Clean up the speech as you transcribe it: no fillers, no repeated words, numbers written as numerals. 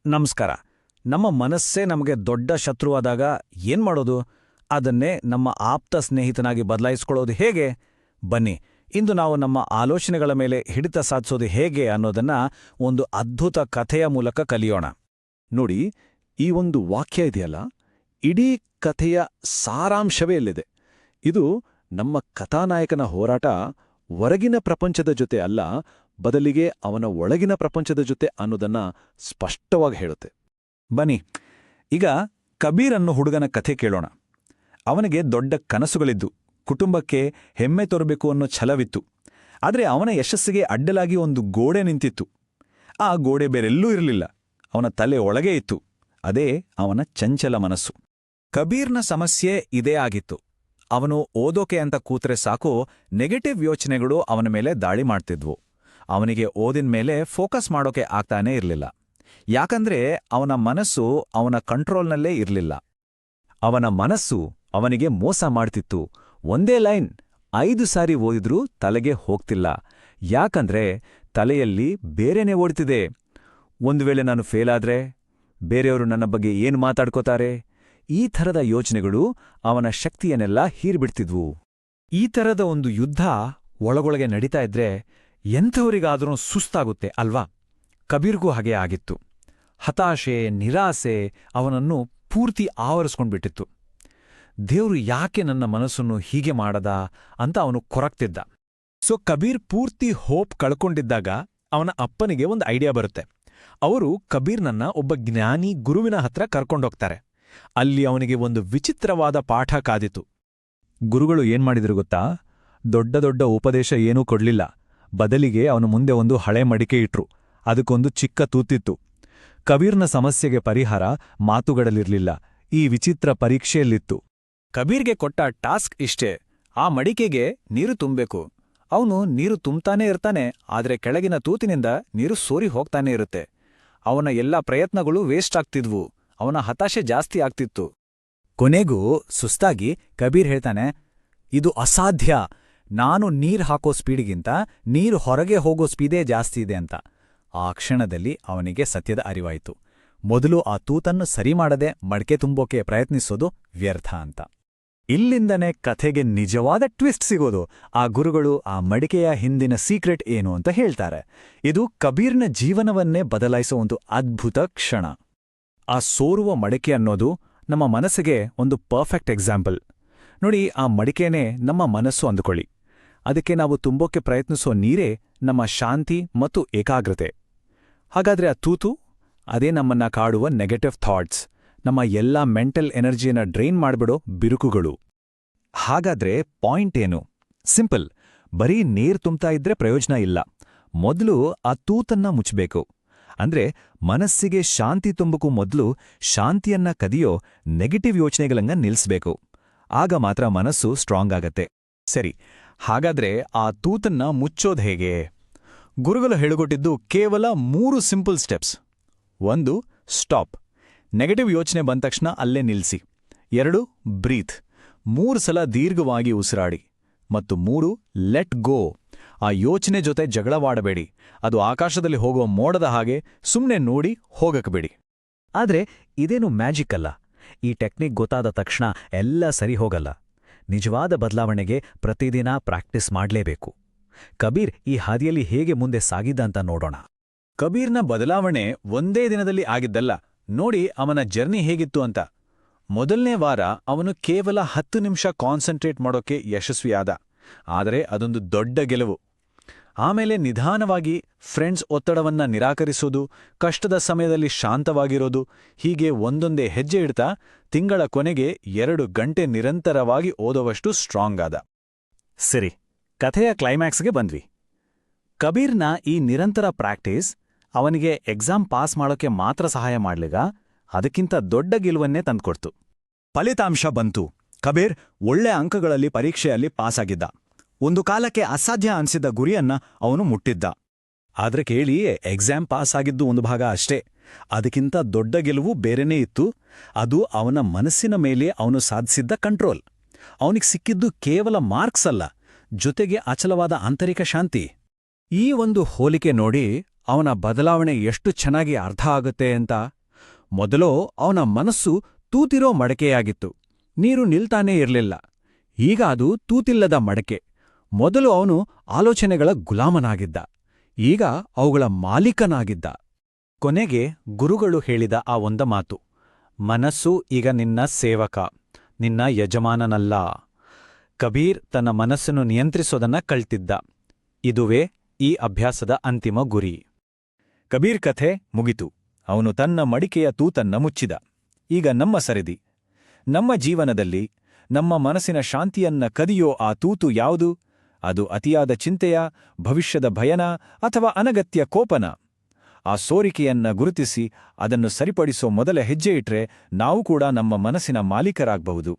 ನಮಸ್ಕಾರ. ನಮ್ಮ ಮನಸ್ಸೇ ನಮಗೆ ದೊಡ್ಡ ಶತ್ರುವಾದಾಗ ಏನ್ಮಾಡೋದು? ಅದನ್ನೇ ನಮ್ಮ ಆಪ್ತ ಸ್ನೇಹಿತನಾಗಿ ಬದಲಾಯಿಸ್ಕೊಳ್ಳೋದು ಹೇಗೆ? ಬನ್ನಿ, ಇಂದು ನಾವು ನಮ್ಮ ಆಲೋಚನೆಗಳ ಮೇಲೆ ಹಿಡಿತ ಸಾಧಿಸೋದು ಹೇಗೆ ಅನ್ನೋದನ್ನ ಒಂದು ಅದ್ಭುತ ಕಥೆಯ ಮೂಲಕ ಕಲಿಯೋಣ. ನೋಡಿ, ಈ ಒಂದು ವಾಕ್ಯ ಇದೆಯಲ್ಲ, ಇಡೀ ಕಥೆಯ ಸಾರಾಂಶವೇ ಇಲ್ಲಿದೆ. ಇದು ನಮ್ಮ ಕಥಾನಾಯಕನ ಹೋರಾಟ ಹೊರಗಿನ ಪ್ರಪಂಚದ ಜೊತೆ ಅಲ್ಲ, ಬದಲಿಗೆ ಅವನ ಒಳಗಿನ ಪ್ರಪಂಚದ ಜೊತೆ ಅನ್ನೋದನ್ನ ಸ್ಪಷ್ಟವಾಗಿ ಹೇಳುತ್ತೆ. ಬನ್ನಿ, ಈಗ ಕಬೀರ್ ಅನ್ನೋ ಹುಡುಗನ ಕಥೆ ಕೇಳೋಣ. ಅವನಿಗೆ ದೊಡ್ಡ ಕನಸುಗಳಿದ್ದು, ಕುಟುಂಬಕ್ಕೆ ಹೆಮ್ಮೆ ತೋರಬೇಕು ಅನ್ನೋ ಛಲವಿತ್ತು. ಆದರೆ ಅವನ ಯಶಸ್ಸಿಗೆ ಅಡ್ಡಲಾಗಿ ಒಂದು ಗೋಡೆ ನಿಂತಿತ್ತು. ಆ ಗೋಡೆ ಬೇರೆಲ್ಲೂ ಇರಲಿಲ್ಲ, ಅವನ ತಲೆ ಒಳಗೆ ಇತ್ತು. ಅದೇ ಅವನ ಚಂಚಲ ಮನಸ್ಸು. ಕಬೀರ್ನ ಸಮಸ್ಯೆ ಇದೇ ಆಗಿತ್ತು. ಅವನು ಓದೋಕೆ ಅಂತ ಕೂತ್ರೆ ಸಾಕು, ನೆಗೆಟಿವ್ ಯೋಚನೆಗಳು ಅವನ ಮೇಲೆ ದಾಳಿ ಮಾಡ್ತಿದ್ವು. ಅವನಿಗೆ ಓದಿನ ಮೇಲೆ ಫೋಕಸ್ ಮಾಡೋಕೆ ಆಗ್ತಾನೇ ಇರಲಿಲ್ಲ. ಯಾಕಂದ್ರೆ ಅವನ ಮನಸ್ಸು ಅವನ ಕಂಟ್ರೋಲ್ನಲ್ಲೇ ಇರಲಿಲ್ಲ. ಅವನ ಮನಸ್ಸು ಅವನಿಗೆ ಮೋಸ ಮಾಡ್ತಿತ್ತು. ಒಂದೇ ಲೈನ್ 5 ಸಾರಿ ಓದಿದ್ರೂ ತಲೆಗೆ ಹೋಗ್ತಿಲ್ಲ. ಯಾಕಂದ್ರೆ ತಲೆಯಲ್ಲಿ ಬೇರೆನೇ ಓಡ್ತಿದೆ. ಒಂದು ವೇಳೆ ನಾನು ಫೇಲಾದ್ರೆ ಬೇರೆಯವರು ನನ್ನ ಬಗ್ಗೆ ಏನು ಮಾತಾಡ್ಕೋತಾರೆ? ಈ ಥರದ ಯೋಚನೆಗಳು ಅವನ ಶಕ್ತಿಯನ್ನೆಲ್ಲ ಹೀರ್ಬಿಡ್ತಿದ್ವು. ಈ ಥರದ ಒಂದು ಯುದ್ಧ ಒಳಗೊಳಗೆ ನಡೀತಾ ಇದ್ರೆ ಎಂಥವರಿಗಾದ್ರೂ ಸುಸ್ತಾಗುತ್ತೆ ಅಲ್ವಾ? ಕಬೀರ್ಗೂ ಹಾಗೆ ಆಗಿತ್ತು. ಹತಾಶೆ, ನಿರಾಸೆ ಅವನನ್ನು ಪೂರ್ತಿ ಆವರಿಸ್ಕೊಂಡ್ಬಿಟ್ಟಿತ್ತು. ದೇವ್ರು ಯಾಕೆ ನನ್ನ ಮನಸ್ಸನ್ನು ಹೀಗೆ ಮಾಡದ ಅಂತ ಅವನು ಕೊರಗ್ತಿದ್ದ. ಕಬೀರ್ ಪೂರ್ತಿ ಹೋಪ್ ಕಳ್ಕೊಂಡಿದ್ದಾಗ ಅವನ ಅಪ್ಪನಿಗೆ ಒಂದು ಐಡಿಯಾ ಬರುತ್ತೆ. ಅವರು ಕಬೀರ್ನನ್ನ ಒಬ್ಬ ಜ್ಞಾನಿ ಗುರುವಿನ ಹತ್ರ ಕರ್ಕೊಂಡೋಗ್ತಾರೆ. ಅಲ್ಲಿ ಅವನಿಗೆ ಒಂದು ವಿಚಿತ್ರವಾದ ಪಾಠ ಕಾದಿತು. ಗುರುಗಳು ಏನ್ಮಾಡಿದ್ರು ಗೊತ್ತಾ? ದೊಡ್ಡ ದೊಡ್ಡ ಉಪದೇಶ ಏನೂ ಕೊಡ್ಲಿಲ್ಲ. ಬದಲಿಗೆ ಅವನು ಮುಂದೆ ಒಂದು ಹಳೆ ಮಡಿಕೆ ಇಟ್ರು. ಅದಕ್ಕೊಂದು ಚಿಕ್ಕ ತೂತಿತ್ತು. ಕಬೀರ್ನ ಸಮಸ್ಯೆಗೆ ಪರಿಹಾರ ಮಾತುಗಳಲ್ಲಿರ್ಲಿಲ್ಲ, ಈ ವಿಚಿತ್ರ ಪರೀಕ್ಷೆಯಲ್ಲಿತ್ತು. ಕಬೀರ್ಗೆ ಕೊಟ್ಟ ಟಾಸ್ಕ್ ಇಷ್ಟೇ: ಆ ಮಡಿಕೆಗೆ ನೀರು ತುಂಬಬೇಕು. ಅವನು ನೀರು ತುಂಬ್ತಾನೇ ಇರ್ತಾನೆ, ಆದ್ರೆ ಕೆಳಗಿನ ತೂತಿನಿಂದ ನೀರು ಸೋರಿ ಹೋಗ್ತಾನೆ ಇರುತ್ತೆ. ಅವನ ಎಲ್ಲ ಪ್ರಯತ್ನಗಳು ವೇಸ್ಟ್ ಆಗ್ತಿದ್ವು. ಅವನ ಹತಾಶೆ ಜಾಸ್ತಿ ಆಗ್ತಿತ್ತು. ಕೊನೆಗೂ ಸುಸ್ತಾಗಿ ಕಬೀರ್ ಹೇಳ್ತಾನೆ, ಇದು ಅಸಾಧ್ಯ. ನಾನು ನೀರು ಹಾಕೋ ಸ್ಪೀಡಿಗಿಂತ ನೀರು ಹೊರಗೆ ಹೋಗೋ ಸ್ಪೀಡೇ ಜಾಸ್ತಿ ಇದೆ ಅಂತ. ಆ ಕ್ಷಣದಲ್ಲಿ ಅವನಿಗೆ ಸತ್ಯದ ಅರಿವಾಯಿತು. ಮೊದಲು ಆ ತೂತನ್ನು ಸರಿ ಮಾಡದೆ ಮಡಿಕೆ ತುಂಬೋಕೆ ಪ್ರಯತ್ನಿಸೋದು ವ್ಯರ್ಥ ಅಂತ. ಇಲ್ಲಿಂದನೇ ಕಥೆಗೆ ನಿಜವಾದ ಟ್ವಿಸ್ಟ್ ಸಿಗೋದು. ಆ ಗುರುಗಳು ಆ ಮಡಿಕೆಯ ಹಿಂದಿನ ಸೀಕ್ರೆಟ್ ಏನು ಅಂತ ಹೇಳ್ತಾರೆ. ಇದು ಕಬೀರ್ನ ಜೀವನವನ್ನೇ ಬದಲಾಯಿಸೋ ಒಂದು ಅದ್ಭುತ ಕ್ಷಣ. ಆ ಸೋರುವ ಮಡಿಕೆ ಅನ್ನೋದು ನಮ್ಮ ಮನಸ್ಸಿಗೆ ಒಂದು ಪರ್ಫೆಕ್ಟ್ ಎಕ್ಸಾಂಪಲ್. ನೋಡಿ, ಆ ಮಡಿಕೆನೇ ನಮ್ಮ ಮನಸ್ಸು ಅಂದುಕೊಳ್ಳಿ. ಅದಕ್ಕೆ ನಾವು ತುಂಬೋಕೆ ಪ್ರಯತ್ನಿಸೋ ನೀರೇ ನಮ್ಮ ಶಾಂತಿ ಮತ್ತು ಏಕಾಗ್ರತೆ. ಹಾಗಾದ್ರೆ ಆ ತೂತು, ಅದೇ ನಮ್ಮನ್ನ ಕಾಡುವ ನೆಗೆಟಿವ್ ಥಾಟ್ಸ್, ನಮ್ಮ ಎಲ್ಲಾ ಮೆಂಟಲ್ ಎನರ್ಜಿಯನ್ನ ಡ್ರೈನ್ ಮಾಡ್ಬಿಡೋ ಬಿರುಕುಗಳು. ಹಾಗಾದ್ರೆ ಪಾಯಿಂಟ್ ಏನು? ಸಿಂಪಲ್. ಬರೀ ನೀರ್ ತುಂಬ್ತಾ ಇದ್ರೆ ಪ್ರಯೋಜನ ಇಲ್ಲ. ಮೊದಲು ಆ ತೂತನ್ನ ಮುಚ್ಚಬೇಕು. ಅಂದ್ರೆ ಮನಸ್ಸಿಗೆ ಶಾಂತಿ ತುಂಬಕ್ಕೂ ಮೊದಲು ಶಾಂತಿಯನ್ನ ಕದಿಯೋ ನೆಗೆಟಿವ್ ಯೋಚನೆಗಳನ್ನ ನಿಲ್ಲಿಸ್ಬೇಕು. ಆಗ ಮಾತ್ರ ಮನಸ್ಸು ಸ್ಟ್ರಾಂಗ್ ಆಗತ್ತೆ. ಸರಿ, ಹಾಗಾದ್ರೆ ಆ ತೂತನ್ನ ಮುಚ್ಚೋದ್ ಹೇಗೆ? ಗುರುಗಳು ಹೇಳಿಕೊಟ್ಟಿದ್ದು ಕೇವಲ 3 ಸಿಂಪಲ್ ಸ್ಟೆಪ್ಸ್. 1. ಸ್ಟಾಪ್. ನೆಗೆಟಿವ್ ಯೋಚನೆ ಬಂದ ತಕ್ಷಣ ಅಲ್ಲೇ ನಿಲ್ಲಿಸಿ. 2. ಬ್ರೀತ್. 3 ಸಲ ದೀರ್ಘವಾಗಿ ಉಸಿರಾಡಿ. ಮತ್ತು 3. Let go. ಆ ಯೋಚನೆ ಜೊತೆ ಜಗಳವಾಡಬೇಡಿ. ಅದು ಆಕಾಶದಲ್ಲಿ ಹೋಗೋ ಮೋಡದ ಹಾಗೆ ಸುಮ್ನೆ ನೋಡಿ ಹೋಗಕ್ಬೇಡಿ. ಆದ್ರೆ ಇದೇನು ಮ್ಯಾಜಿಕ್ ಅಲ್ಲ. ಈ ಟೆಕ್ನಿಕ್ ಗೊತ್ತಾದ ತಕ್ಷಣ ಎಲ್ಲ ಸರಿ ಹೋಗಲ್ಲ. ನಿಜವಾದ ಬದಲಾವಣೆಗೆ ಪ್ರತಿದಿನ ಪ್ರಾಕ್ಟೀಸ್ ಮಾಡ್ಲೇಬೇಕು. ಕಬೀರ್ ಈ ಹಾದಿಯಲ್ಲಿ ಹೇಗೆ ಮುಂದೆ ಸಾಗಿದ್ದ ಅಂತ ನೋಡೋಣ. ಕಬೀರ್ನ ಬದಲಾವಣೆ ಒಂದೇ ದಿನದಲ್ಲಿ ಆಗಿದ್ದಲ್ಲ. ನೋಡಿ ಅವನ ಜರ್ನಿ ಹೇಗಿತ್ತು ಅಂತ. ಮೊದಲನೇ ವಾರ ಅವನು ಕೇವಲ 10 ನಿಮಿಷ ಕಾನ್ಸಂಟ್ರೇಟ್ ಮಾಡೋಕೆ ಯಶಸ್ವಿಯಾದ. ಆದರೆ ಅದೊಂದು ದೊಡ್ಡ ಗೆಲುವು. ಆಮೇಲೆ ನಿಧಾನವಾಗಿ ಫ್ರೆಂಡ್ಸ್ ಒತ್ತಡವನ್ನ ನಿರಾಕರಿಸೋದು, ಕಷ್ಟದ ಸಮಯದಲ್ಲಿ ಶಾಂತವಾಗಿರೋದು, ಹೀಗೆ ಒಂದೊಂದೇ ಹೆಜ್ಜೆ ಇಡ್ತಾ ತಿಂಗಳ ಕೊನೆಗೆ 2 ಗಂಟೆ ನಿರಂತರವಾಗಿ ಓದೋವಷ್ಟು ಸ್ಟ್ರಾಂಗ್ ಆದ. ಸರಿ, ಕಥೆಯ ಕ್ಲೈಮ್ಯಾಕ್ಸ್ಗೆ ಬಂದ್ವಿ. ಕಬೀರ್ನ ಈ ನಿರಂತರ ಪ್ರಾಕ್ಟೀಸ್ ಅವನಿಗೆ ಎಕ್ಸಾಮ್ ಪಾಸ್ ಮಾಡೋಕೆ ಮಾತ್ರ ಸಹಾಯ ಮಾಡ್ಲಿಗ, ಅದಕ್ಕಿಂತ ದೊಡ್ಡ ಗೆಲುವನ್ನೇ ತಂದ್ಕೊಡ್ತು. ಫಲಿತಾಂಶ ಬಂತು. ಕಬೀರ್ ಒಳ್ಳೆ ಅಂಕಗಳಲ್ಲಿ ಪರೀಕ್ಷೆಯಲ್ಲಿ ಪಾಸಾಗಿದ್ದ. ಒಂದು ಕಾಲಕ್ಕೆ ಅಸಾಧ್ಯ ಅನ್ಸಿದ್ದ ಗುರಿಯನ್ನ ಅವನು ಮುಟ್ಟಿದ್ದ. ಆದ್ರೆ ಕೇಳಿ, ಎಕ್ಸಾಮ್ ಪಾಸ್ ಆಗಿದ್ದು ಒಂದು ಭಾಗ ಅಷ್ಟೇ. ಅದಕ್ಕಿಂತ ದೊಡ್ಡ ಗೆಲುವು ಬೇರೆನೇ ಇತ್ತು. ಅದು ಅವನ ಮನಸ್ಸಿನ ಮೇಲೆ ಅವನು ಸಾಧಿಸಿದ್ದ ಕಂಟ್ರೋಲ್. ಅವನಿಗೆ ಸಿಕ್ಕಿದ್ದು ಕೇವಲ ಮಾರ್ಕ್ಸ್ ಅಲ್ಲ, ಜೊತೆಗೆ ಅಚಲವಾದ ಆಂತರಿಕ ಶಾಂತಿ. ಈ ಒಂದು ಹೋಲಿಕೆ ನೋಡಿ ಅವನ ಬದಲಾವಣೆ ಎಷ್ಟು ಚೆನ್ನಾಗಿ ಅರ್ಥ ಆಗುತ್ತೆ ಅಂತ. ಮೊದಲೋ ಅವನ ಮನಸ್ಸು ತೂತಿರೋ ಮಡಕೆಯಾಗಿತ್ತು. ನೀರು ನಿಲ್ತಾನೇ ಇರಲಿಲ್ಲ. ಈಗ ಅದು ತೂತಿಲ್ಲದ ಮಡಕೆ. ಮೊದಲು ಅವನು ಆಲೋಚನೆಗಳ ಗುಲಾಮನಾಗಿದ್ದ. ಈಗ ಅವುಗಳ ಮಾಲೀಕನಾಗಿದ್ದ. ಕೊನೆಗೆ ಗುರುಗಳು ಹೇಳಿದ ಆ ಒಂದ ಮಾತು, ಮನಸ್ಸು ಈಗ ನಿನ್ನ ಸೇವಕ, ನಿನ್ನ ಯಜಮಾನನಲ್ಲ. ಕಬೀರ್ ತನ್ನ ಮನಸ್ಸನ್ನು ನಿಯಂತ್ರಿಸೋದನ್ನ ಕಳ್ತಿದ್ದ. ಇದುವೇ ಈ ಅಭ್ಯಾಸದ ಅಂತಿಮ ಗುರಿ. ಕಬೀರ್ ಕಥೆ ಮುಗಿತು. ಅವನು ತನ್ನ ಮಡಿಕೆಯ ತೂತನ್ನ ಮುಚ್ಚಿದ. ಈಗ ನಮ್ಮ ಸರದಿ. ನಮ್ಮ ಜೀವನದಲ್ಲಿ ನಮ್ಮ ಮನಸ್ಸಿನ ಶಾಂತಿಯನ್ನ ಕದಿಯೋ ಆ ತೂತು ಯಾವುದು? ಅದು ಅತಿಯಾದ ಚಿಂತೆಯ, ಭವಿಷ್ಯದ ಭಯನ ಅಥವಾ ಅನಗತ್ಯ ಕೋಪನ? ಆ ಸೋರಿಕೆಯನ್ನ ಗುರುತಿಸಿ ಅದನ್ನು ಸರಿಪಡಿಸೋ ಮೊದಲ ಹೆಜ್ಜೆ ಇಟ್ರೆ ನಾವು ಕೂಡ ನಮ್ಮ ಮನಸ್ಸಿನ ಮಾಲೀಕರಾಗಬಹುದು.